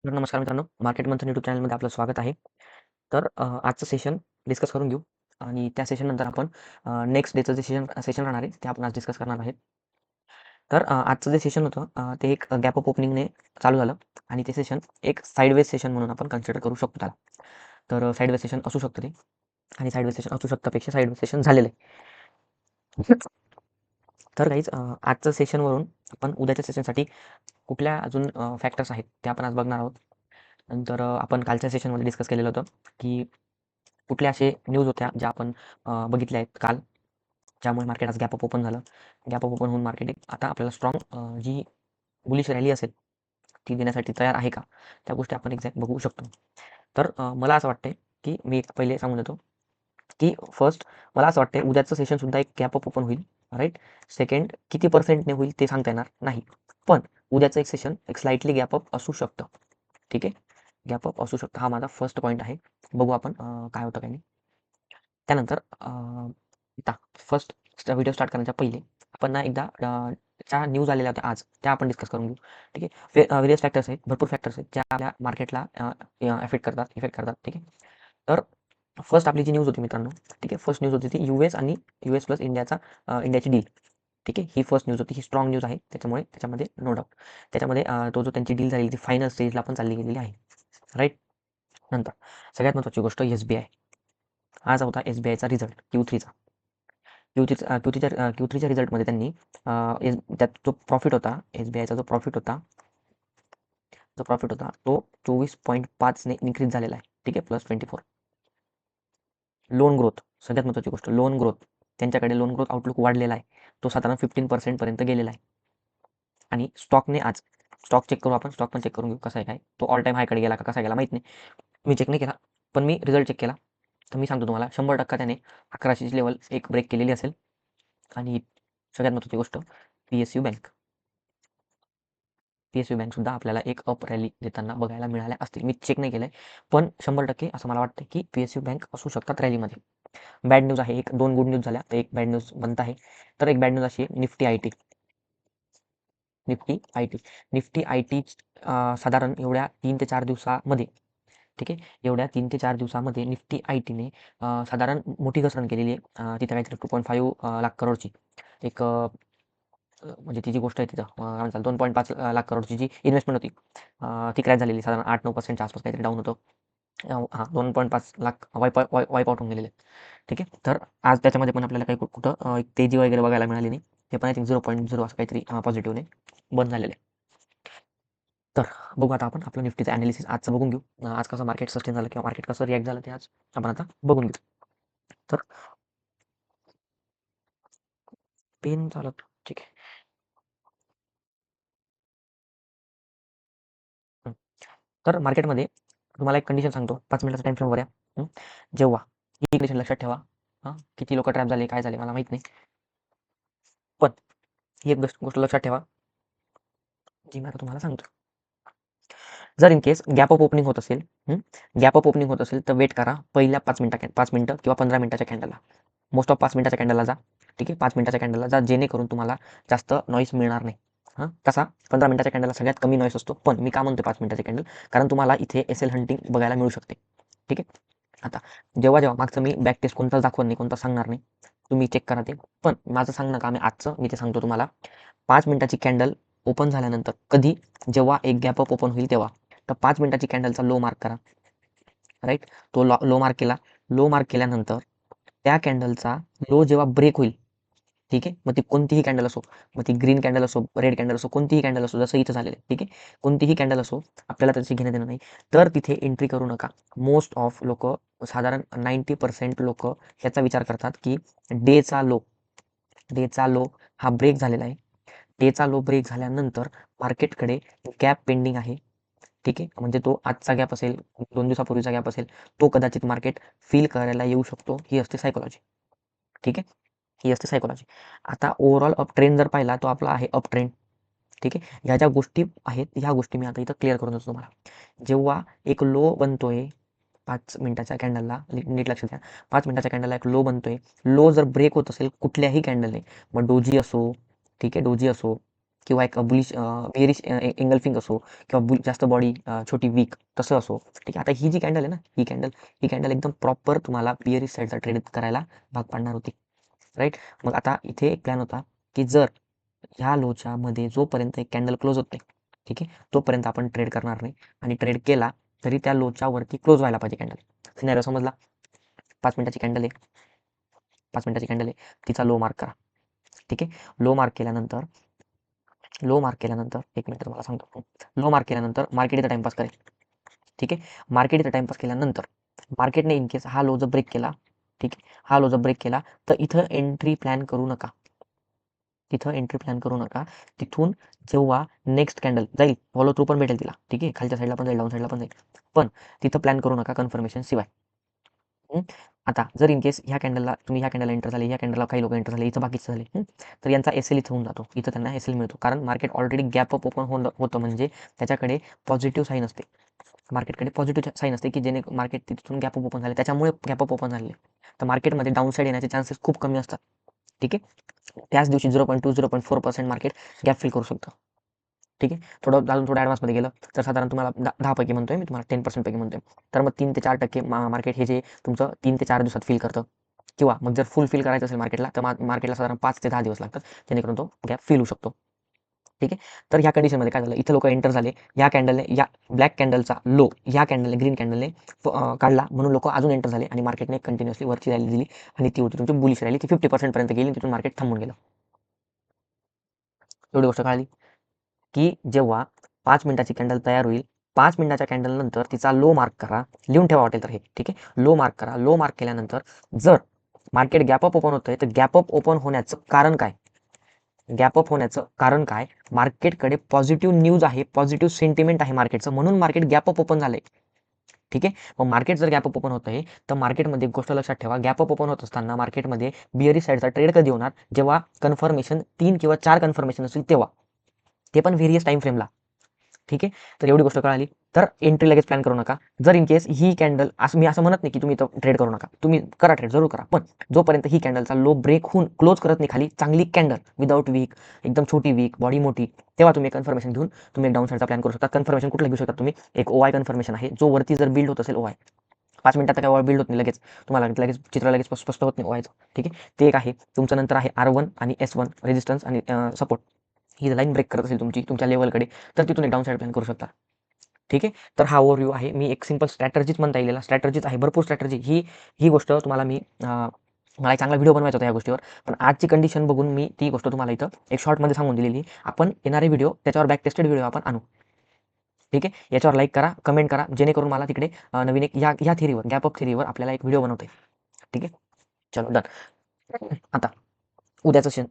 तर नमस्कार मित्रांनो, मार्केट मंथन यूट्यूब चॅनलमध्ये आपलं स्वागत आहे. तर आजचं सेशन डिस्कस करून घेऊ आणि त्या सेशननंतर आपण नेक्स्ट डेचं जे सेशन राहणार आहे, ते आपण आज डिस्कस करणार आहेत. तर आजचं जे सेशन होतं ते एक गॅप अप ओपनिंगने चालू झालं आणि ते सेशन एक साइडवेज सेशन म्हणून आपण कन्सिडर करू शकतो त्याला. तर साइडवेज सेशन असू शकतं ते आणि साइडवेज सेशन असू शकतापेक्षा साइडवेज सेशन झालेलं आहे. तर काहीच आजचं सेशनवरून आपण उद्याच्या सेशनसाठी कुठल्या अजून फॅक्टर्स आहेत, ते आपण आज बघणार आहोत. नंतर आपण कालच्या सेशनमध्ये डिस्कस केलेलं होतं, की कुठल्या असे न्यूज होत्या ज्या आपण बघितल्या आहेत काल, ज्यामुळे मार्केट आज गॅप अप ओपन झालं. गॅप अप ओपन होऊन मार्केट आता आपल्याला स्ट्रॉंग जी बुलिश रॅली असेल, ती देण्यासाठी तयार आहे का? त्या गोष्टी आपण एक्झॅक्ट बघू शकतो. तर मला असं वाटतंय, की मी पहिले सांगून देतो, की फर्स्ट मला असं वाटतंय उद्याचं सेशनसुद्धा एक गॅप अप ओपन होईल, राईट. सेकंड किती पर्सेंटने होईल ते सांगता येणार नाही. पण उद्याचं एक सेशन एक स्लाइटली गॅप अप असू शकतं. ठीक आहे. गॅप अप असू शकतं. हा माझा फर्स्ट पॉईंट आहे. बघू आपण काय होतं काही नाही. त्यानंतर आता फर्स्ट व्हिडिओ स्टार्ट करण्याच्या पहिले आपण ना एकदा ज्या न्यूज आलेल्या होत्या आज, त्या आपण डिस्कस करून घेऊ. ठीक आहे. व्हेरियस फॅक्टर्स आहेत, भरपूर फॅक्टर्स आहेत, ज्या आपल्या मार्केटला इफेक्ट करतात. ठीक आहे. तर फर्स्ट आपली जी न्यूज होती मित्रांनो, ठीक आहे. फर्स्ट न्यूज होती ती यूएस आणि यूएस प्लस इंडियाची डील. ठीक आहे. ही फर्स्ट न्यूज होती. ही स्ट्रॉंग न्यूज आहे. त्याच्यामुळे त्याच्यामध्ये नो डाऊट. त्याच्यामध्ये तो जो त्यांची डील झालेली ती फायनल स्टेजला पण चालली गेलेली आहे. राईट. नंतर सगळ्यात महत्त्वाची गोष्ट एस-बी-आय. आज होता एस-बी-आयचा रिझल्ट Q3चा. Q3च्या रिझल्टमध्ये त्यांनी त्यात जो प्रॉफिट होता, एस-बी-आयचा जो प्रॉफिट होता तो 24.5 ने इन्क्रीज झालेला आहे. ठीक आहे. +24. लोन ग्रोथ, सगळ्यात महत्त्वाची गोष्ट लोन ग्रोथ. त्यांच्याकडे लोन ग्रोथ आउटलुक वाढलेला आहे. तो साधारण 15% पर्यंत गेलेला आहे. आणि स्टॉकने आज स्टॉक चेक करू आपण, स्टॉक पण चेक करून घेऊ कसा आहे काय. तो ऑल टाईम हायकडे गेला का कसा गेला माहीत नाही. मी चेक नाही केला, पण मी रिझल्ट चेक केला. तर मी सांगतो तुम्हाला 100% त्याने 1100ची लेवल एक ब्रेक केलेली असेल. आणि सगळ्यात महत्त्वाची गोष्ट PSU बँक. PSU बँकसुद्धा आपल्याला एक अप रॅली देताना बघायला मिळाल्या असतील. मी चेक नाही केलंय, पण 100% असं मला वाटतं, की PSU बँक असू शकतात रॅलीमध्ये. बॅड न्यूज आहे, 2 गुड न्यूज झाल्या, एक बॅड न्यूज बनत आहे. तर एक बॅड न्यूज अशी आहे निफ्टी आयटी साधारण एवढ्या 3 ते 4 दिवसामध्ये, ठीक आहे. एवढ्या 3 ते 4 दिवसामध्ये निफ्टी आयटीने साधारण मोठी घसरण केलेली आहे. तिथं काहीतरी 2.5 लाख करोडची एक म्हणजे ती जी गोष्ट आहे तिथं काय म्हणतात 2.5 लाख करोडची जी इन्व्हेस्टमेंट होती, ती क्रॅश झालेली. साधारण 8-9%च्या आसपास काहीतरी डाऊन होतं. हां, 2.5 लाख वाईप आउट होऊन गेलेले. ठीक आहे. तर आज त्याच्यामध्ये पण आपल्याला काही कुठं एक तेजी वगैरे बघायला मिळाली नाही. ते पण आय थिंक 0.0 असं काहीतरी पॉझिटिव्हने बंद झालेलं आहे. तर बघू आता आपण आपलं निफ्टीचं ॲनालिसिस आजचं बघून घेऊ. आज कसं मार्केट सस्टेन झालं किंवा मार्केट कसं रिॲक्ट झालं ते आज आपण आता बघून घेऊ. तर पेन चालत ठीक आहे. हं. तर मार्केटमध्ये तुम्हाला एक कंडिशन सांगतो. 5 मिनिटाचा टाईम फ्रेमवर या. जेव्हा ही कंडिशन लक्षात ठेवा. किती लोकं ट्रॅप झाले, काय झाले मला माहीत नाही. पण ही एक गोष्ट लक्षात ठेवा, जी मी आता तुम्हाला सांगतो. जर in case gap up opening होत असेल, गॅप अप ओपनिंग होत असेल तर वेट करा पहिल्या 5 मिनिटं किंवा 15 मिनिटाच्या कॅन्डलला. मोस्ट ऑफ 5 मिनिटाच्या कॅन्डलला जा. ठीक आहे. 5 मिनिटाच्या कॅन्डलला जा, जेणेकरून तुम्हाला जास्त नॉईस मिळणार नाही. कसा 15 मिनिटाच्या कॅन्डलला सगळ्यात कमी नॉईस असतो. पण मी का म्हणतो 5 मिनिटाचे कॅन्डल, कारण तुम्हाला इथे एस-एल हंटिंग बघायला मिळू शकते. ठीक आहे. आता जेव्हा मागचं मी बॅक टेस्ट कोणताच दाखवत नाही, कोणता सांगणार नाही. तुम्ही चेक करा ते. पण माझं सांगणं काम आहे आजचं, मी ते सांगतो तुम्हाला. 5 मिनिटाची कॅन्डल ओपन झाल्यानंतर कधी, जेव्हा एक गॅप अप ओपन होईल तेव्हा, तर 5 मिनिटाची कॅन्डलचा लो मार्क करा. राईट. तो लो मार्क केला. लो मार्क केल्यानंतर त्या कॅन्डलचा लो जेव्हा ब्रेक होईल, ठीक आहे. मग ती कोणतीही कॅन्डल असो, मग ती ग्रीन कॅन्डल असो, रेड कॅन्डल असो, कोणतीही कॅन्डल असो, जसं इथं झालेलं आहे. ठीक आहे. कोणतीही कॅन्डल असो, आपल्याला त्याची घेणं देणं नाही. तर तिथे एंट्री करू नका. मोस्ट ऑफ लोकं, साधारण 90% लोकं ह्याचा विचार करतात, की डेचा लो डेचा लो हा ब्रेक झालेला आहे. डेचा लो ब्रेक झाल्यानंतर मार्केटकडे गॅप पेंडिंग आहे. ठीक आहे. म्हणजे तो आजचा गॅप असेल, 2 दिवसापूर्वीचा गॅप असेल, तो कदाचित मार्केट फील करायला येऊ शकतो. ही असते सायकॉलॉजी. ठीक आहे. ही असते सायकॉलॉजी. आता ओव्हरऑल अप ट्रेंड जर पाहिला तो आपला आहे अप ट्रेंड. ठीक आहे. ह्या ज्या गोष्टी आहेत, ह्या गोष्टी मी आता इथं क्लिअर करून देतो तुम्हाला. जेव्हा एक लो बनतोय 5 मिनिटाच्या कॅन्डलला, नीट लक्षात घ्या. 5 मिनिटाच्या कॅन्डलला एक लो बनतोय. लो जर ब्रेक होत असेल कुठल्याही कॅन्डलने, मग डोजी असो, ठीक आहे, डोजी असो, किंवा एक बुलिश बेअरिश एंगल्फिंग असो किंवा जास्त बॉडी छोटी वीक तसं असो. ठीक आहे. आता ही जी कॅन्डल आहे ना, ही कॅन्डल एकदम प्रॉपर तुम्हाला बिअरिश साईडचा ट्रेड करायला भाग पाडणार होती. राईट. मग आता इथे एक प्लॅन होता की जर ह्या लोच्या मध्ये जोपर्यंत एक कॅन्डल क्लोज होत नाही, ठीक आहे, तोपर्यंत आपण ट्रेड करणार नाही. आणि ट्रेड केला तरी त्या लोच्या वरती क्लोज व्हायला पाहिजे कॅन्डल. सिनेरिओ समजला. 5 मिनिटाची कॅन्डल आहे, 5 मिनिटाची कॅन्डल आहे, तिचा लो मार्क करा. ठीक आहे. लो मार्क केल्यानंतर एक मिनिट तुम्हाला सांगतो. लो मार्क केल्यानंतर मार्केट इथं टाइमपास करेल. ठीक आहे. मार्केट इथं टाइमपास केल्यानंतर मार्केटने इन केस हा लो जर ब्रेक केला, ठीक आहे, हा लो जर ब्रेक केला तर इथं एंट्री प्लॅन करू नका. तिथून जेव्हा नेक्स्ट कॅन्डल जाईल, फॉलो थ्रू पण भेटेल तिला. ठीक आहे. खालच्या साईडला पण जाईल, डाऊन साईडला पण जाईल, पण तिथं प्लॅन करू नका कन्फर्मेशन शिवाय. आता जर इन केस ह्या कॅन्डलला एंटर झाले, ह्या कॅन्डलला काही लोक एंटर झाले, इथं बाकीचे झाले, तर यांचा एसएल इथं होऊन जातो. इथं त्यांना एसएल मिळतो, कारण market already gap up open होतं, म्हणजे त्याच्याकडे पॉझिटिव्ह साईन असते. मार्केटकडे पॉझिटिव्ह साईन असते की जेणे मार्केट तिथून गॅप अप ओपन झाले, त्याच्यामुळे गॅप अप ओपन झाले. तर मार्केटमध्ये डाऊन साईड येण्याचे चान्सेस खूप कमी असतात. ठीक आहे. त्याच दिवशी 0.2 0.4% मार्केट गॅप फिल करू शकतं. ठीक आहे. थोडं ॲडव्हान्समध्ये गेलं तर साधारण तुम्हाला 10 पैकी म्हणतोय मी, तुम्हाला 10% पैकी म्हणतोय, तर मग 3 ते 4% मार्केट हे जे तुमचं 3 ते 4 दिवसात फिल करतं. किंवा मग जर फुल फिल करायचं असेल मार्केटला, तर मार्केटला साधारण 5 ते 10 दिवस लागतात, जेणेकरून तो गॅप फिल होऊ शकतो. ठीक आहे. तर ह्या कंडिशनमध्ये काय झालं, इथं लोक एंटर झाले, या कॅन्डलने, या ब्लॅक कॅन्डलचा लो ह्या कॅन्डलने, ग्रीन कॅन्डलने काढला, म्हणून लोक अजून एंटर झाले आणि मार्केटने कंटिन्युअसली वरची रॅली दिली आणि ती होती तुमची बुलिश रॅली, ती 50% पर्यंत गेली, तिथून मार्केट थांबून गेलं. एवढी गोष्ट कळाली की जेव्हा 5 मिनिटाची कॅन्डल तयार होईल, 5 मिनिटाच्या कॅन्डल नंतर तिचा लो मार्क करा, लिहून ठेवा वाटेल तर हे. ठीक आहे. लो मार्क करा. लो मार्क केल्यानंतर जर मार्केट गॅप अप ओपन होतंय, तर गॅप अप ओपन होण्याचं कारण काय, मार्केटकडे पॉझिटिव्ह न्यूज आहे, पॉझिटिव्ह सेंटिमेंट आहे मार्केटचं, म्हणून मार्केट गॅप अप ओपन झालंय. ठीक आहे. मग मार्केट जर गॅप अप ओपन होत आहे, तर मार्केटमध्ये एक गोष्ट लक्षात ठेवा, गॅप अप ओपन होत असताना मार्केटमध्ये बिअरिश साईडचा ट्रेड कधी होणार, जेव्हा कन्फर्मेशन 3 किंवा 4 कन्फर्मेशन असेल तेव्हा, ते पण व्हेरियस टाइम फ्रेमला. ठीक आहे. तर एवढी गोष्ट कळाली. तर एंट्री लगेच प्लॅन करू नका. जर इन केस ही कॅन्डल, असं मी असं म्हणत नाही की तुम्ही तो ट्रेड करू नका, तुम्ही करा, ट्रेड जरूर करा, पण जोपर्यंत ही कॅन्डलचा लो ब्रेक होऊन क्लोज करत नाही खाली, चांगली कॅन्डल विदाउट वीक, एकदम छोटी वीक, बॉडी मोठी, तेव्हा तुम्ही कन्फर्मेशन घेऊन तुम्ही एक डाऊन साईडचा प्लॅन करू शकता. कन्फर्मेशन कुठला घेऊ शकता तुम्ही, एक ओआय कन्फर्मेशन आहे, जो वरती जर बिल्ड होत असेल ओआय, 5 मिनिटात काय बिल्ड होत नाही लगेच, तुम्हाला लगेच चित्र लगेच स्पष्ट होत नाही ओआयचं. ठीक आहे. ते एक आहे तुमचं. नंतर आहे R1 आणि S1 रेजिस्टन्स आणि सपोर्ट. ही लाईन ब्रेक करत असेल तुमच्या लेवलकडे, तर तिथून एक डाऊन साईड प्लॅन करू शकता. ठीक आहे. तर हा ओव्हरव्ह्यू आहे. मी एक सिंपल स्ट्रॅटर्जीच म्हणता येईल, स्ट्रॅटर्जीच आहे, भरपूर स्ट्रॅटर्जी. ही गोष्ट तुम्हाला मी मला एक चांगला व्हिडिओ बनवायचा होता या गोष्टीवर, पण आजची कंडिशन बघून मी ती गोष्ट तुम्हाला इथं एक शॉर्टमध्ये सांगून दिलेली. आपण येणारे व्हिडिओ त्याच्यावर बॅक टेस्टेड व्हिडिओ आपण आणू. ठीक आहे. याच्यावर लाईक करा, कमेंट करा, जेणेकरून मला तिकडे नवीन एक ह्या थिअरीवर, गॅप अप थिअरीवर आपल्याला एक व्हिडिओ बनवता येईल. ठीक आहे. चलो डन. आता उद्याचं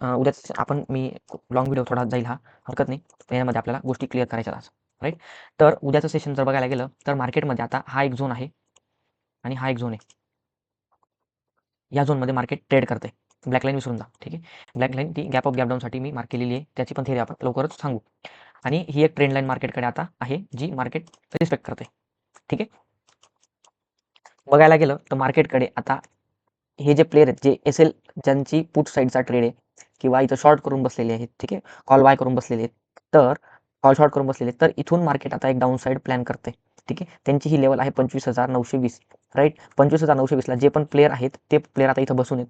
आपण, मी लॉंग व्हिडिओ थोडा जाईल हा, हरकत नाही, पण यामध्ये आपल्याला गोष्टी क्लिअर करायच्या आज. राईट. तर उद्याचं सेशन जर बघायला गेलं तर मार्केटमध्ये आता हा एक झोन आहे आणि हा एक झोन आहे. या झोनमध्ये मार्केट ट्रेड करते. ब्लॅक लाईन विसरून जा. ठीक आहे. ब्लॅक लाईन ती गॅप अप गॅप डाऊनसाठी मी मार्क केलेली आहे, त्याची पण थिअरी आपण लवकरच सांगू. आणि ही एक ट्रेंड लाईन मार्केटकडे आता आहे, जी मार्केट रिस्पेक्ट करते. ठीक आहे. बघायला गेलं तर मार्केटकडे आता हे जे प्लेयर आहेत, जे एसएल, ज्यांची पुट साईडचा ट्रेड आहे किंवा इथं शॉर्ट करून बसलेले आहेत, ठीक आहे, कॉल बाय करून बसलेले आहेत, तर कॉल शॉर्ट करून बसलेले आहेत, तर इथून मार्केट आता एक डाऊन साईड प्लॅन करते. ठीक आहे. त्यांची ही लेवल आहे 25,920. राईट. 25,920ला जे पण प्लेयर आहेत, ते प्लेयर आता इथं बसून आहेत.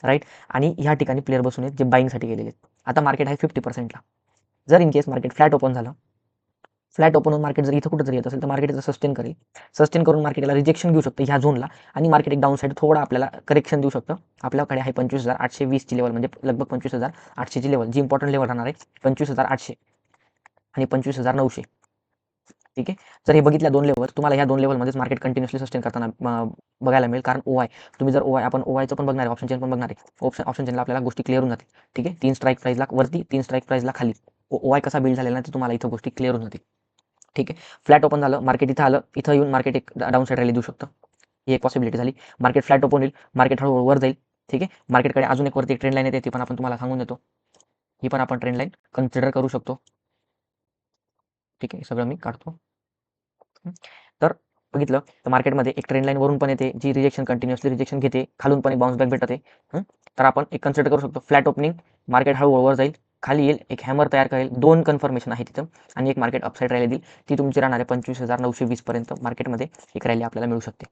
राईट. आणि ह्या ठिकाणी प्लेयर बसून आहेत जे बाईंगसाठी गेलेले आहेत. आता मार्केट आहे 50%ला. जर in case market flat open झालं, फ्लॅट ओपन होऊन मार्केट जर इथं कुठं जरी येत असेल, तर मार्केट सस्टेन करेल. सस्टेन करून मार्केटला रिजेक्शन घेऊ शकतं ह्या झोनला, आणि मार्केट एक डाऊन साईड थोडा आपल्याला करेक्शन देऊ शकतं. आपल्याकडे आहे 25,820 ची लेवल, म्हणजे लगभग 25,800 ची लेवल, जी इम्पॉर्टंट लेवल राहणार आहे 25,800 आणि 25,900. ठीक आहे. जर हे बघितल्या दोन लेवल, तुम्हाला ह्या दोन लेवलमध्येच मार्केट कंटिन्युअसली सस्टेन करताना बघायला मिळेल. कारण ओआय, तुम्ही जर ओआय, आपण ओआयचं पण बघणार आहे, ऑप्शन चेन पण बघणार आहे. ऑप्शन चेनला आपल्याला गोष्टी क्लिअर होऊन जातील. ठीक आहे. 3 स्ट्राईक प्राईजला वरती, 3 स्ट्राईक प्राईजला खाली ओआय कसा बिल्ड झालेला आहे, ते तुम्हाला इथं गोष्टी क्लिअर होऊन जातील. ठीक आहे. फ्लॅट ओपन झालं, मार्केट इथं आलं, इथं येऊन मार्केट एक डाऊन साईड रॅली देऊ शकतं, ही एक पॉसिबिलिटी झाली. मार्केट फ्लॅट ओपन होईल, मार्केट हळूहळू वर जाईल. ठीक आहे. मार्केटकडे अजून एक वरती एक ट्रेंड लाईन येते, ती पण आपण तुम्हाला सांगून देतो. ही पण आपण ट्रेंड लाईन कन्सिडर करू शकतो. ठीक आहे. सगळं मी काढतो. तर बघितलं तर मार्केटमध्ये एक ट्रेंड लाईन वरून पण येते, जी रिजेक्शन, कंटिन्युअसली रिजेक्शन घेते, खालून पण बाउन्स बॅक भेटते. तर आपण एक कन्सिडर करू शकतो फ्लॅट ओपनिंग, मार्केट हळूहळू वर जाईल, खाली येईल, एक हॅमर तयार करेल, 2 कन्फर्मेशन आहे तिथं आणि एक मार्केट अपसाईड रॅली देईल. ती तुमची राहणार आहे 25,920 पर्यंत मार्केटमध्ये एक रॅली आपल्याला मिळू शकते.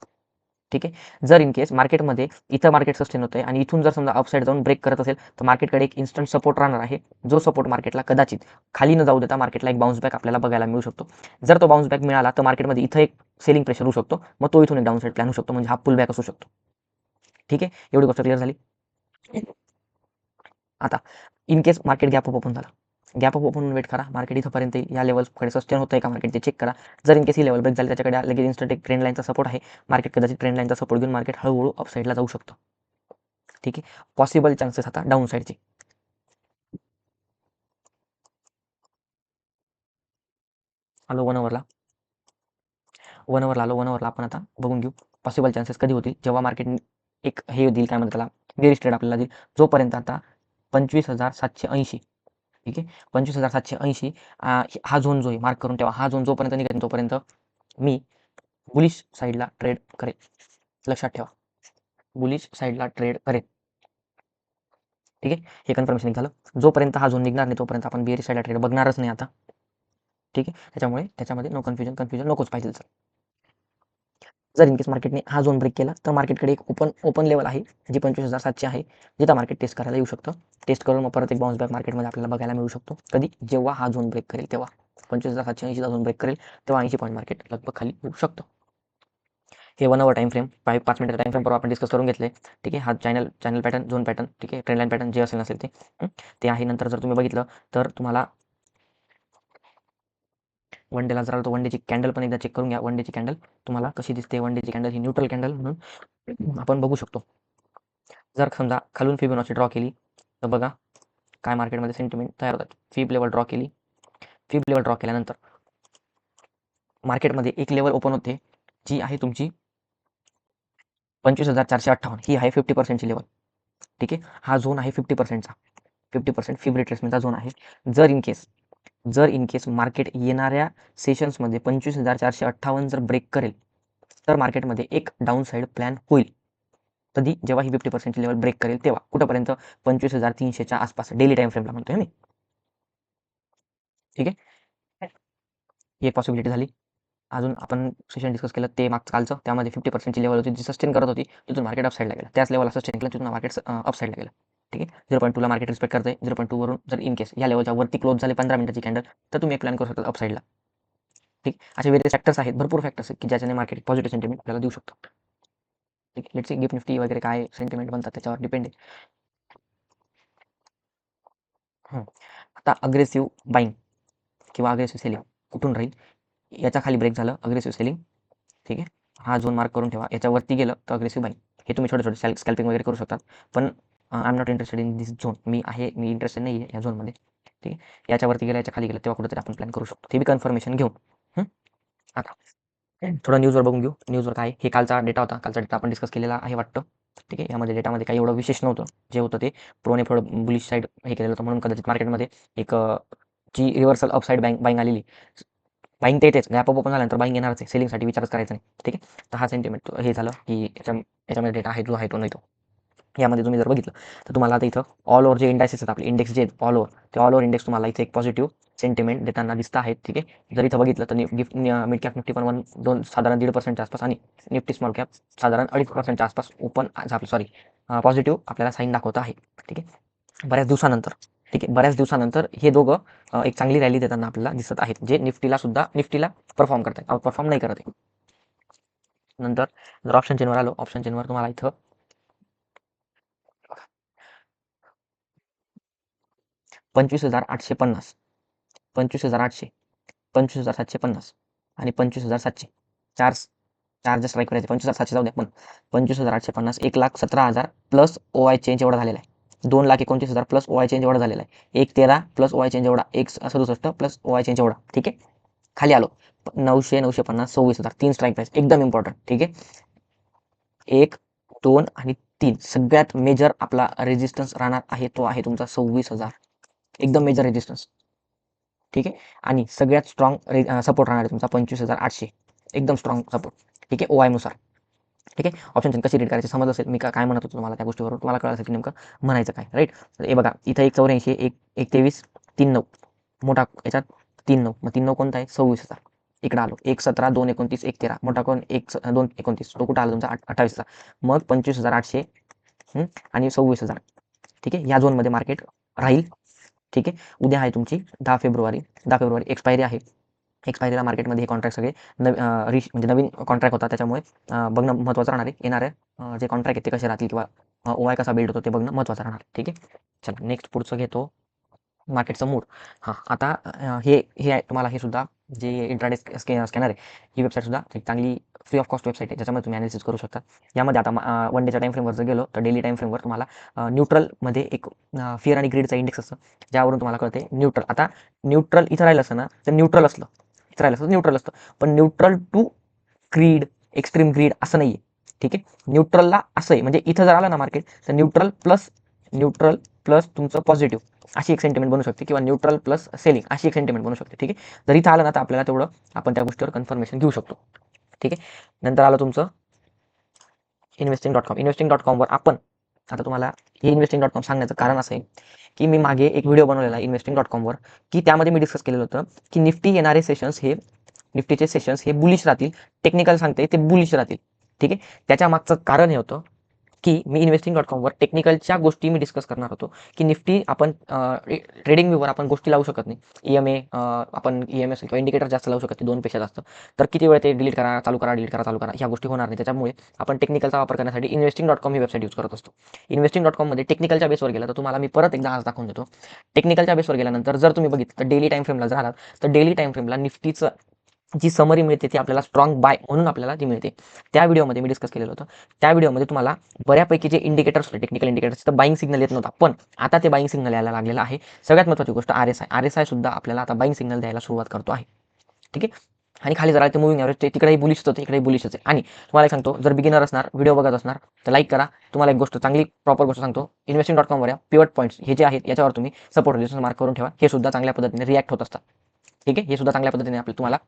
ठीक आहे. जर इन केस मार्केटमध्ये इथं मार्केट सस्टेन होतंय आणि इथून जर समजा अपसाईड जाऊन ब्रेक करत असेल, तर मार्केटकडे एक इन्स्टंट सपोर्ट राहणार आहे. जो सपोर्ट मार्केटला कदाचित खाली न जाऊ देता मार्केटला एक बाउन्स बॅक आपल्याला बघायला मिळू शकतो. जर तो बाउन्स बॅक मिळाला, तर मार्केटमध्ये इथं एक सेलिंग प्रेशर होऊ शकतो. मग तो इथून एक डाऊन साईड प्लॅन होऊ शकतो, म्हणजे हा पुल बॅक असू शकतो. ठीक आहे. एवढी गोष्ट क्लिअर झाली. आता in case market gap up open झाला, गॅप अप ओपन वेट करा, मार्केट इथंपर्यंत या लेवलकडे सस्टेन होतंय का मार्केट ते चेक करा. जर इन केस ही लेवल ब्रेक झाली, त्याच्याकडे लगेच इन्स्टंट एक ट्रेंड लाईनचा सपोर्ट आहे. मार्केट कदाचित ट्रेंड लाईनचा सपोर्ट घेऊन मार्केट हळूहळू अपसाईडला जाऊ शकतो. ठीक आहे. पॉसिबल चान्सेस आता डाऊन साईडचे. आलो 1 आवरला, 1 आवरला आलो, 1 आवरला आपण आता बघून घेऊ पॉसिबल चान्सेस कधी होतील, जेव्हा मार्केट एक हे देईल, काय म्हणतात त्याला, बेरिश ट्रेड आपल्याला देईल. जोपर्यंत आता 25,780, ठीक आहे, 25,780 हा झोन जो आहे मार्क करून ठेवा. हा झोन जोपर्यंत निघेल तोपर्यंत मी बुलिश साईडला ट्रेड करेल. लक्षात ठेवा, बुलिश साईडला ट्रेड करेल. ठीक आहे. हे कन्फर्मेशन झालं. जोपर्यंत हा झोन निघणार नाही तोपर्यंत आपण बेरिश साईडला ट्रेड बघणारच नाही आता. ठीक आहे. त्याच्यामुळे त्याच्यामध्ये नो कन्फ्युजन नकोच पाहिजे. जर इन केस मार्केटने हा झोन ब्रेक केला, तर मार्केटकडे एक ओपन लेवल आहे, जी 25,700 आहे, जिथं मार्केट टेस्ट करायला येऊ शकतं. टेस्ट करून मग परत एक बाउन्स बॅक मार्केटमध्ये आपल्याला बघायला मिळू शकतो. कधी? जेव्हा हा झोन ब्रेक करेल तेव्हा. 25,780चा झोन ब्रेक करेल तेव्हा 80 पॉईंट मार्केट लगभग खाली येऊ शकतं. हे 1 आवर टाइम फ्रेम, 5 मिनिटाचा टाइम फ्रेम आपण डिस्कस करून घेतले. ठीक आहे. हा चॅनल पॅटर्न, झोन पॅटर्न, ठीक आहे, ट्रेंड लाईन पॅटर्न जे असेल नसेल ते ते आहे. नंतर जर तुम्ही बघितलं तर तुम्हाला वन डेला जर तो वन डेची कॅन्डल पण एकदा चेक करून घ्या. वन डेची कॅन्डल तुम्हाला कशी दिसते. वन डेची कॅन्डल ही न्यूट्रल कॅन्डल म्हणून आपण बघू शकतो. जर समजा खालून फिबोनाची ड्रॉ केली, तर बघा काय मार्केटमध्ये सेंटिमेंट तयार होतात. फिब लेवल ड्रॉ केली, फिब लेवल ड्रॉ केल्यानंतर मार्केटमध्ये एक लेवल ओपन होते, जी आहे तुमची 25,458. ही आहे 50%ची लेवल. ठीक आहे. हा झोन आहे 50%चा, 50% फिब रिट्रेसमेंटचा झोन आहे. जर इन केस मार्केट येणाऱ्या सेशन्समध्ये 25,458 जर ब्रेक करेल, तर मार्केटमध्ये एक डाऊन साईड प्लॅन होईल. कधी? जेव्हा ही 50%ची लेवल ब्रेक करेल तेव्हा. कुठंपर्यंत? 25,300च्या आसपास डेली टाइम फ्रेमला म्हणतोय मी. ठीक आहे. ही एक पॉसिबिलिटी झाली. अजून आपण सेशन डिस्कस केलं ते मागचं कालचं, त्यामध्ये 50%ची लेवल होती जी सस्टेन करत होती, तिथून मार्केट अपसाईडला गेलं. त्याच लेवलला सस्टेन केलं, तिथून मार्केट अपसाईडला गेलं. ठीक आहे. 0.2ला मार्केट रिस्पेक्ट करते. 0.2 वरून जर इन केस या लेवलच्या वरती क्लोज झाले 15 मिनिटाची कॅन्डल, तर तुम्ही एक प्लॅन करू शकता अपसाईडला. ठीक. असे वेरियस फॅक्टर्स आहेत, भरपूर फॅक्टर्स आहेत की ज्याच्याने मार्केट पॉझिटिव्ह सेंटिमेंट आपल्याला देऊ शकतो. ठीक. लेट्स सी गिफ्ट निफ्टी वगैरे काय सेंटिमेंट बनतात त्याच्यावर डिपेंड आहे. आता अग्रेसिव्ह बाईंग किंवा अग्रेसिव्ह सेलिंग कुठून राहील? याच्या खाली ब्रेक झालं अग्रेसिव्ह सेलिंग. ठीक आहे. हा झोन मार्क करून ठेवा. याच्यावरती गेलं तर अग्रेसिव्ह बाईंग. हे तुम्ही छोटे छोटे स्कॅल्पिंग वगैरे करू शकतात. पण I am not interested in this zone. Me interested नाही आहे या झोनमध्ये. ठीक आहे. याच्यावरती गेलं, याच्या खाली गेलं तेव्हा कुठेतरी आपण प्लॅन करू शकतो. ते बी कन्फर्मेशन घेऊन. आता थोडं न्यूजवर बघून घेऊ. न्यूजवर काय? हे कालचा डेटा होता. कालचा डेटा आपण डिस्कस केलेला आहे वाटतं. ठीक आहे. यामध्ये डेटामध्ये काही एवढं विशेष नव्हतं. जे होतं ते प्रोने थोडं बुलिश साईड हे केलेलं होतं, म्हणून कदाचित मार्केटमध्ये एक जी रिव्हर्सल अपसाईड बाईंग आलेली. बाईंग तर येतेच, गॅप अप ओपन झाल्यानंतर बाईंग येणारच आहे. सेलिंगसाठी विचारच करायचा नाही. ठीक आहे. तर हा सेंटिमेंट हे झालं की याच्यामध्ये डेटा आहे, जो आहे तो नाही तो. यामध्ये तुम्ही जर बघितलं तर तुम्हाला आता इथं ऑल ओव्हर जे इंडायसेस आहेत आपले, इंडेक्स जे आहेत ऑल ओव्हर, ते ऑल ओव्हर इंडेक्स तुम्हाला इथे एक पॉझिटिव्ह सेंटिमेंट देताना दिसत आहेत. ठीक आहे. जर इथं बघितलं तर मिड कॅप निफ्टी पण साधारण 1.5%च्या आसपास आणि निफ्टी स्मॉल कॅप साधारण 2.5%च्या आसपास ओपन सॉरी पॉझिटिव्ह आपल्याला साईन दाखवत आहे. ठीक आहे. बऱ्याच दिवसानंतर. ठीक आहे. बऱ्याच दिवसानंतर हे दोघं एक चांगली रॅली देताना आपल्याला दिसत आहेत, जे निफ्टीला परफॉर्म करतात, आउट परफॉर्म नाही करत आहे. नंतर जर ऑप्शन चेनवर आलो, ऑप्शन चेनवर तुम्हाला इथं 25,850, 25,800, 25,750 आणि 25,700 चार चार स्ट्राईक करायचे. 25,700 जाऊ द्या, पण 25,850, 1,17,000 प्लस ओ आय चेंज एवढा झालेला आहे. 2,29,000 प्लस ओ आय चेंज एवढा झालेला आहे. 1,13 प्लस ओ आय चेंज एवढा, 1,67 प्लस ओ आय चेंज एवढा. ठीक आहे. खाली आलो 900, 950, 26,000, 3 स्ट्राईक प्राईस एकदम इम्पॉर्टंट. ठीक आहे. 1, 2 आणि 3 सगळ्यात मेजर आपला रेजिस्टन्स राहणार आहे, तो आहे तुमचा 26,000. एकदम मेजर रेजिस्टन्स. ठीक आहे. आणि सगळ्यात स्ट्रॉंग सपोर्ट राहणार आहे तुमचा 25,800, एकदम स्ट्रॉंग सपोर्ट. ठीक आहे. ओ आय नुसार. ठीक आहे. ऑप्शन चेन कशी रीड करायची समज असेल मी काय म्हणत होतो तुम्हाला त्या गोष्टीवर तुम्हाला कळलं असेल की नेमकं म्हणायचं काय, राईट. हे बघा इथं 184 एक 23 3 9 मोठा याच्यात 3 9 मग 3 9 कोणता आहे 26,000. इकडे आलो 1 17 2 29 1 13 मोठा कोण 2 29 तो कुठं आला तुमचा 28चा. मग 25,800 आणि 26,000. ठीक आहे. या झोनमध्ये मार्केट राहील. ठीक आहे. उद्या आहे तुमची 10 फेब्रुवारी एक्सपायरी आहे. एक्सपायरीला मार्केटमध्ये हे कॉन्ट्रॅक्ट सगळे म्हणजे नवीन कॉन्ट्रॅक्ट होता त्याच्यामुळे बघणं महत्त्वाचं राहणार आहे. येणाऱ्या जे कॉन्ट्रॅक्ट आहेत ते कसे राहतील किंवा ओआय कसा बिल्ड होतो ते बघणं महत्त्वाचं राहणार. ठीक आहे. चला नेक्स्ट पुढचं घेतो मार्केटचं मूड. हां आता हे हे आहे तुम्हाला हे सुद्धा जे इंट्राडे स्कॅनर आहे ही वेबसाईट सुद्धा एक चांगली फ्री ऑफ कॉस्ट वेबसाईट आहे ज्याच्यामध्ये तुम्ही अनालिसिस करू शकता. यामध्ये आता 1 डेच्या टाइम फ्रेमवर जर गेलो तर डेली टाइम फ्रेमवर तुम्हाला न्यूट्रलमध्ये एक फिअर आणि ग्रीडचा इंडेक्स असतं ज्यावरून तुम्हाला कळते न्यूट्रल. आता न्यूट्रल इथं राहिलं असतं ना तर न्यूट्रल असलं इथं राहिलं असतं न्यूट्रल असतं पण neutral to greed extreme greed असं नाही आहे. ठीक आहे. न्यूट्रलला असं आहे म्हणजे इथं जर आलं ना मार्केट तर न्यूट्रल प्लस तुमचं पॉझिटिव्ह अशी एक सेंटिमेंट बनू शकते किंवा न्यूट्रल प्लस सेलिंग अशी एक सेंटिमेंट बनू शकते. ठीक आहे. जर इथं आलं ना तर आपल्याला तेवढं आपण त्या गोष्टीवर कन्फर्मेशन घेऊ शकतो. ठीक आहे. नंतर आलं तुमचं investing.com. investing.com वर आपण आता तुम्हाला हे investing.com सांगण्याचं कारण असं आहे की मी मागे एक व्हिडिओ बनवलेला आहे investing.com वर की त्यामध्ये मी डिस्कस केलेलं होतं की निफ्टीचे सेशन्स हे बुलिश राहतील. टेक्निकल सांगते ते बुलिश राहतील. ठीक आहे. त्याच्या मागचं कारण हे होतं की मी investing.com वर टेक्निकलच्या गोष्टी मी डिस्कस करणार होतो की निफ्टी आपण ट्रेडिंग व्ह्यूवर आपण गोष्टी लावू शकत नाही. EMA आपण EMS किंवा इंडिकेटर जास्त लावू शकत नाही 2 पेक्षा जास्त. तर किती वेळ ते डिलीट करा चालू करा डिलीट करा चालू करा ह्या गोष्टी होणार नाही. त्याच्यामुळे आपण टेक्निकलचा वापर करण्यासाठी investing.com ही वेबसाईट यूज करत असतो. investing.com मध्ये टेक्निकलच्या बेसवर गेला तर तुम्हाला मी परत एकदा आज दाखवून देतो. टेक्निकलच्या बेसवर गेल्यानंतर जर तुम्ही बघितलं तर डेली टाइम फ्रेमला जर आलात तर डेली टाइम फ्रेमला निफ्टीचं जी समरी मिळते ती आपल्याला स्ट्रॉंग बाय म्हणून आपल्याला ती मिळते. त्या व्हिडिओमध्ये मी डिस्कस केलेलं होतं. त्या व्हिडिओमध्ये तुम्हाला बऱ्यापैकी जे इंडिकेटर्स होते टेक्निकल इंडिकेटर्स तर बाईंग सिग्नल येत नव्हता पण आता ते बाईंग सिग्नल यायला लागलेलं आहे. सगळ्यात महत्त्वाची गोष्ट RSI सुद्धा आपल्याला आता बाईंग सिग्नल द्यायला सुरुवात करतो आहे. ठीक आहे. आणि खाली जरा ते मुव्हिंग ॲव्हरेज ते तिकडेही बुलिशच होते इकडेही बुलिशच आहे. आणि तुम्हाला एक सांगतो जर बिगिनर असणार व्हिडिओ बघत असणार तर लाईक करा. तुम्हाला एक गोष्ट चांगली प्रॉपर गोष्ट सांगतो investing.com वर या पिवट पॉईंट्स हे जे आहेत याच्यावर तुम्ही सपोर्ट रेजिस्टन्स मार्क करून ठेवा. हे सुद्धा चांगल्या पद्धतीने रिॲक्ट होत असतात. ठीक आहे. हे सुद्धा चांगल्या पद्धतीने आपलं तुम्हाला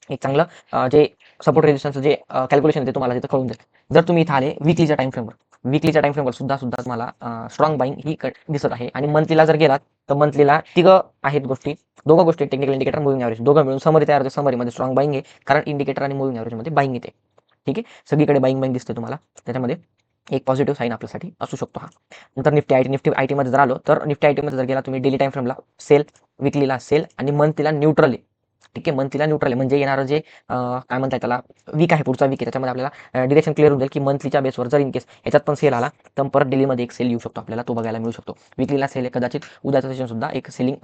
एक चांगलं जे सपोर्ट रेजिस्टन्स जे कॅल्क्युलेशन आहे ते तुम्हाला तिथं कळून जाईल. जर तुम्ही इथं आले विकलीच्या टाइम फ्रेमवर सुद्धा तुम्हाला स्ट्रॉंग बाईंग ही दिसत आहे. आणि मंथलीला जर गेलात तर मंथलीला तिघं आहेत गोष्टी दोघं गोष्टी टेक्निकल इंडिकेटर मुव्हिंग ॲव्हरेज दोघं मिळून समरी तयार होते. समरीमध्ये स्ट्रॉंग बाईंग आहे कारण इंडिकेटर आणि मुव्हिंग ॲव्हरेजमध्ये बाईंग येते. ठीक आहे. सगळीकडे बाईंग दिसते तुम्हाला त्याच्यामध्ये एक पॉझिटिव्ह साईन आपल्यासाठी असू शकतो हा. नंतर निफ्टी आयटीमध्ये जर आलो तर निफ्टी आयटीमध्ये जर गेला तुम्ही डेली टाइम फ्रेमला सेल विकलीला सेल आणि मंथलीला न्यूट्रल आहे. ठीक आहे. मंथलीला न्यूट्रल आहे म्हणजे येणारं जे काय म्हणतात त्याला वीक आहे पुढचा वीक आहे त्याच्यामध्ये आपल्याला डिरेक्शन क्लिअर होऊन जाईल की मंथलीच्या बेसवर जर इन केस याच्यात पण सेल आला तर परत डेलीमध्ये एक सेल येऊ शकतो आपल्याला तो बघायला मिळू शकतो. विकलीला सेल आहे कदाचित उद्याचं सेशन सुद्धा एक सेलिंग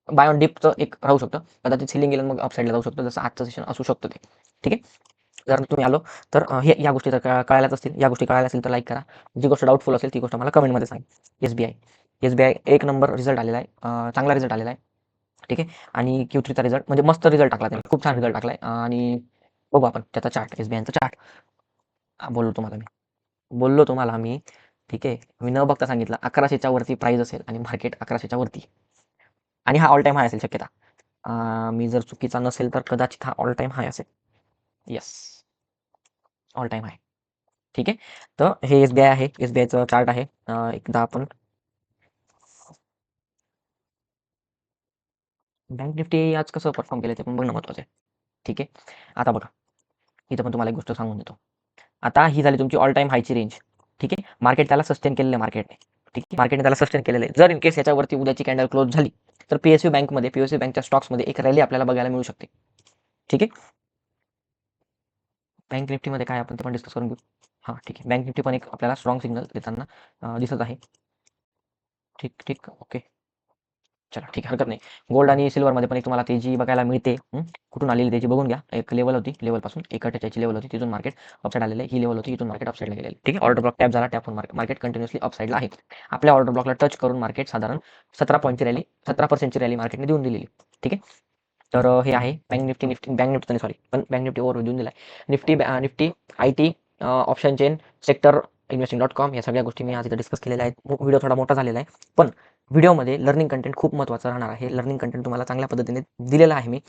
बाय ऑन डिपचं एक राहू शकतं. कदाचित सेलिंग गेलं मग अपसाईडला जाऊ शकतं जसं आजचं सेशन असू शकतं ते. ठीक आहे. जर तुम्ही आलो तर हे या गोष्टी जर कळायलाच असतील या गोष्टी कळायला असेल तर लाईक करा. जी गोष्ट डाऊटफुल असेल ती गोष्ट मला कमेंटमध्ये सांगा. SBI एक नंबर रिझल्ट आलेला आहे. चांगला रिझल्ट आलेला आहे. ठीक आहे. आणि Q3चा रिझल्ट म्हणजे मस्त रिझल्ट टाकला त्याने खूप छान रिझल्ट टाकलाय. आणि बघू आपण त्याचा चार्ट SBIचा चार्ट बोललो तुम्हाला मी. ठीक आहे. मी न बघता सांगितलं 1100च्या वरती प्राइस असेल आणि मार्केट 1100च्या वरती आणि हा ऑल टाइम हाय असेल शक्यता. मी जर चुकीचा नसेल तर कदाचित हा ऑल टाइम हाय असेल. येस ऑल टाइम हाय. ठीक आहे. तर हे SBI आहे. SBIचं चार्ट आहे. एकदा आपण बँक निफ्टी आज कसं परफॉर्म केलं ते पण बघणं महत्त्वाचं आहे. ठीक आहे. आता बघा इथं पण तुम्हाला एक गोष्ट सांगून देतो. आता ही झाली तुमची ऑल टाइम हायची रेंज. ठीक आहे. मार्केट त्याला सस्टेन केलेलं आहे मार्केटने. ठीक आहे. मार्केटने त्याला सस्टेन केलेलं आहे. जर इन केस याच्यावरती उद्याची कॅन्डल क्लोज झाली तर PSU बँकच्या स्टॉक्समध्ये एक रॅली आपल्याला बघायला मिळू शकते. ठीक आहे. बँक निफ्टीमध्ये काय आपण ते पण डिस्कस करून घेऊ. हां ठीक आहे. बँक निफ्टी पण एक आपल्याला स्ट्रॉंग सिग्नल देताना दिसत आहे. ठीक ओके. चला ठीक आहे हरकत नाही. गोल्ड आणि सिल्वरमध्ये पण एक तुम्हाला तेजी बघायला मिळते. कुठून आलेली तेजी बघून घ्या. एक लेवल होती लेवलपासून 1.48ची लेवल होती तिथून मार्केट अपसाईड आलेलं आहे. ही लेवल होती इथून मार्केट अपसाईडला गेलेलं. ठीक आहे. ऑर्डर ब्लॉक टॅप झाला टॅप मार्केट कंटिन्युअसली अपसाईडला आहे. आपल्या ऑर्डर ब्लॉकला टच करून मार्केट साधारण 17 पॉईंटची रॅली 17% रॅली मार्केटने देऊन दिलेली. ठीक आहे. तर हे आहे बँक निफ्टी सॉरी पण बँक निफ्टी ओव्हर देऊन दिलाय. Nifty IT option chain sector investing.com या सगळ्या गोष्टी मी आज इथे डिस्कस केलेल्या आहेत. व्हिडिओ थोडा मोठा झालेला आहे पण व्हिडिओमध्ये लर्निंग कंटेंट खूप महत्त्वाचं राहणार आहे. लर्निंग कंटेंट तुम्हाला चांगल्या पद्धतीने दिलेला आहे मी.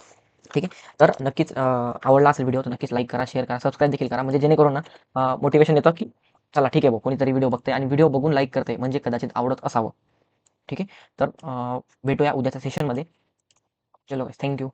ठीक आहे. तर नक्कीच आवडला असेल व्हिडिओ तर नक्कीच लाईक करा, शेअर करा, सबस्क्राईब देखील करा. म्हणजे जेणेकरून ना मोटिव्हेशन येतं, की चला ठीक आहे भाऊ, कोणीतरी व्हिडिओ बघतंय आणि व्हिडिओ बघून लाईक करतंय म्हणजे कदाचित आवडत असावं. ठीक आहे. तर भेटूया उद्याच्या सेशनमध्ये. चलो गाईज, थँक यू.